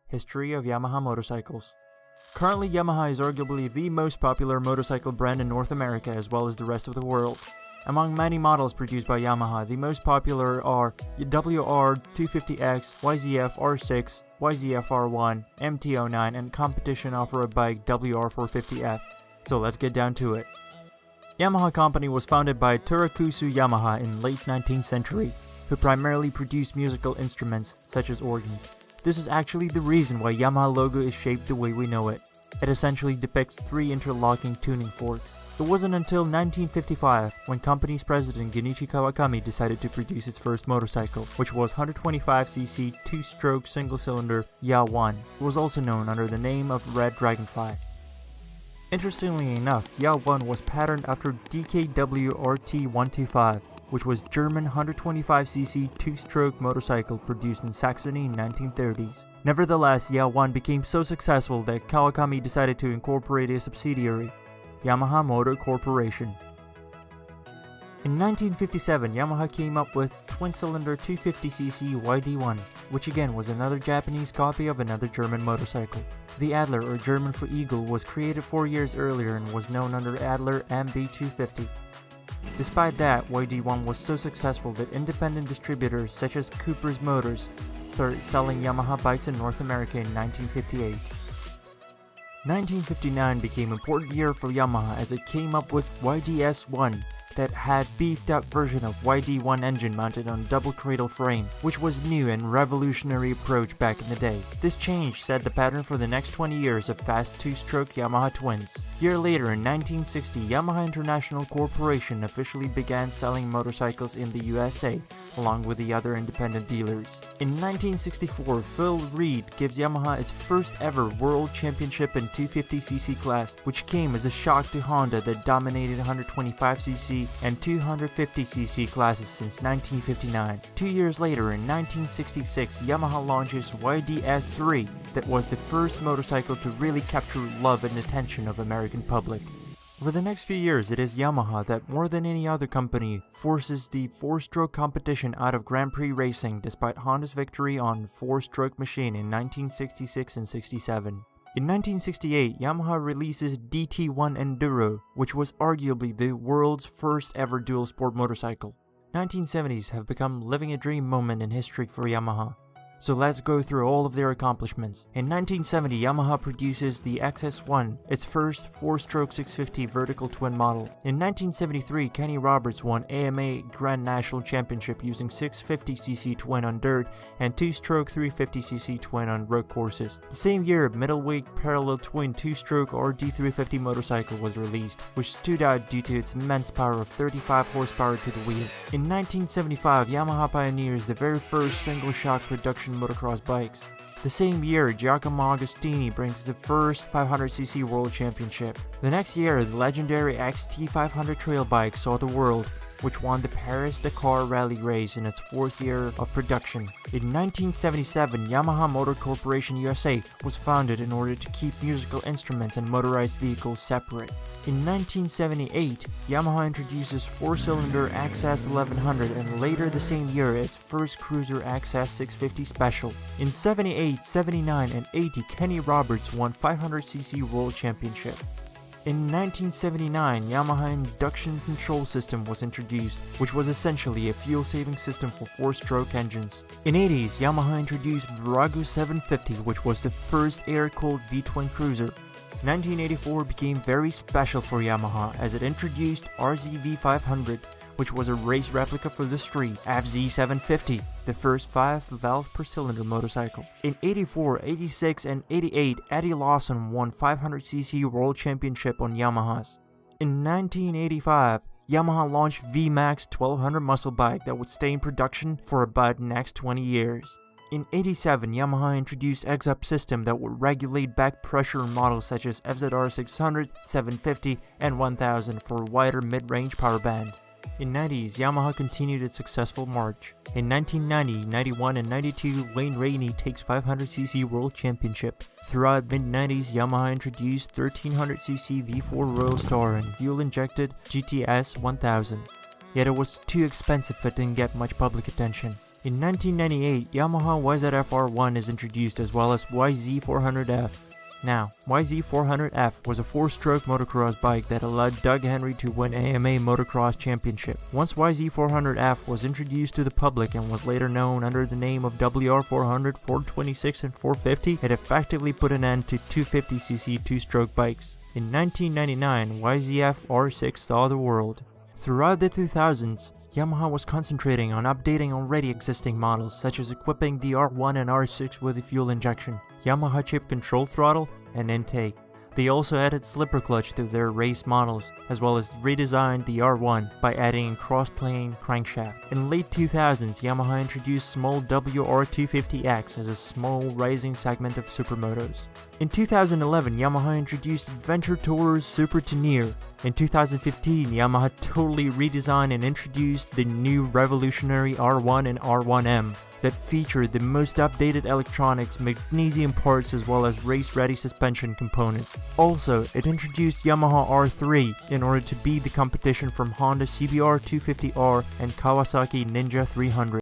History of Yamaha motorcycles. Currently, Yamaha is arguably the most popular motorcycle brand in North America as well as the rest of the world. Among many models produced by Yamaha, the most popular are WR250X, YZF R6, YZF R1, MT09, and competition off-road bike WR450F. So let's get down to it. Yamaha Company was founded by Turakusu Yamaha in late 19th century, who primarily produced musical instruments such as organs. This is actually the reason why Yamaha logo is shaped the way we know it. It essentially depicts three interlocking tuning forks. It wasn't until 1955 when company's president Genichi Kawakami decided to produce its first motorcycle, which was 125cc two-stroke single-cylinder Ya-1. It was also known under the name of Red Dragonfly. Interestingly enough, Ya-1 was patterned after DKW RT125, which was German 125cc two-stroke motorcycle produced in Saxony in 1930s. Nevertheless, Ya-1 became so successful that Kawakami decided to incorporate a subsidiary, Yamaha Motor Corporation. In 1957, Yamaha came up with twin-cylinder 250cc YD1, which again was another Japanese copy of another German motorcycle. The Adler, or German for Eagle, was created 4 years earlier and was known under Adler MB250. Despite that, YD1 was so successful that independent distributors such as Cooper's Motors started selling Yamaha bikes in North America in 1958. 1959 became an important year for Yamaha as it came up with YDS1 that had beefed up version of YD1 engine mounted on double cradle frame, which was new and revolutionary approach back in the day. This change set the pattern for the next 20 years of fast two-stroke Yamaha twins. A year later in 1960, Yamaha International Corporation officially began selling motorcycles in the USA, along with the other independent dealers. In 1964, Phil Reed gives Yamaha its first ever World Championship in 250cc class, which came as a shock to Honda that dominated 125cc and 250cc classes since 1959. 2 years later, in 1966, Yamaha launches YDS3 that was the first motorcycle to really capture love and attention of American public. For the next few years, it is Yamaha that, more than any other company, forces the four-stroke competition out of Grand Prix racing despite Honda's victory on four-stroke machine in 1966 and 67. In 1968, Yamaha releases DT1 Enduro, which was arguably the world's first ever dual-sport motorcycle. 1970s have become living a dream moment in history for Yamaha. So let's go through all of their accomplishments. In 1970, Yamaha produces the XS1, its first 4-stroke 650 vertical twin model. In 1973, Kenny Roberts won AMA Grand National Championship using 650cc twin on dirt and 2-stroke 350cc twin on road courses. The same year, middleweight parallel twin 2-stroke RD350 motorcycle was released, which stood out due to its immense power of 35 horsepower to the wheel. In 1975, Yamaha pioneers the very first single-shock production motocross bikes. The same year, Giacomo Agostini brings the first 500cc World Championship. The next year, the legendary XT500 trail bike saw the world, which won the Paris-Dakar Rally race in its 4th year of production. In 1977, Yamaha Motor Corporation USA was founded in order to keep musical instruments and motorized vehicles separate. In 1978, Yamaha introduces 4-cylinder Access 1100 and later the same year its first cruiser Access 650 Special. In 78, 79, and 80, Kenny Roberts won 500cc World Championship. In 1979, Yamaha Induction Control System was introduced, which was essentially a fuel-saving system for 4-stroke engines. In 80s, Yamaha introduced Virago 750, which was the first air-cooled V-twin cruiser. 1984 became very special for Yamaha as it introduced RZV500, which was a race replica for the street, FZ750, the first 5-valve per cylinder motorcycle. In 84, 86, and 88, Eddie Lawson won 500cc World Championship on Yamahas. In 1985, Yamaha launched VMAX 1200 muscle bike that would stay in production for about the next 20 years. In 87, Yamaha introduced X-Up system that would regulate back pressure on models such as FZR 600, 750, and 1000 for a wider mid-range power band. In 90s, Yamaha continued its successful march. In 1990, 91, and 92, Wayne Rainey takes 500cc World Championship. Throughout mid-90s, Yamaha introduced 1300cc V4 Royal Star and fuel-injected GTS 1000. Yet it was too expensive for it didn't get much public attention. In 1998, Yamaha YZF-R1 is introduced as well as YZ400F. Now, YZ400F was a 4-stroke motocross bike that allowed Doug Henry to win AMA Motocross Championship. Once YZ400F was introduced to the public and was later known under the name of WR400, 426 and 450, it effectively put an end to 250cc 2-stroke bikes. In 1999, YZF-R6 saw the world. Throughout the 2000s, Yamaha was concentrating on updating already existing models, such as equipping the R1 and R6 with a fuel injection, Yamaha chip control throttle, and intake. They also added slipper clutch to their race models, as well as redesigned the R1 by adding a cross-plane crankshaft. In late 2000s, Yamaha introduced small WR250X as a small rising segment of supermotos. In 2011, Yamaha introduced Adventure Tourer Super Tenere. In 2015, Yamaha totally redesigned and introduced the new revolutionary R1 and R1M that featured the most updated electronics, magnesium parts, as well as race-ready suspension components. Also, it introduced Yamaha R3 in order to beat the competition from Honda CBR 250R and Kawasaki Ninja 300.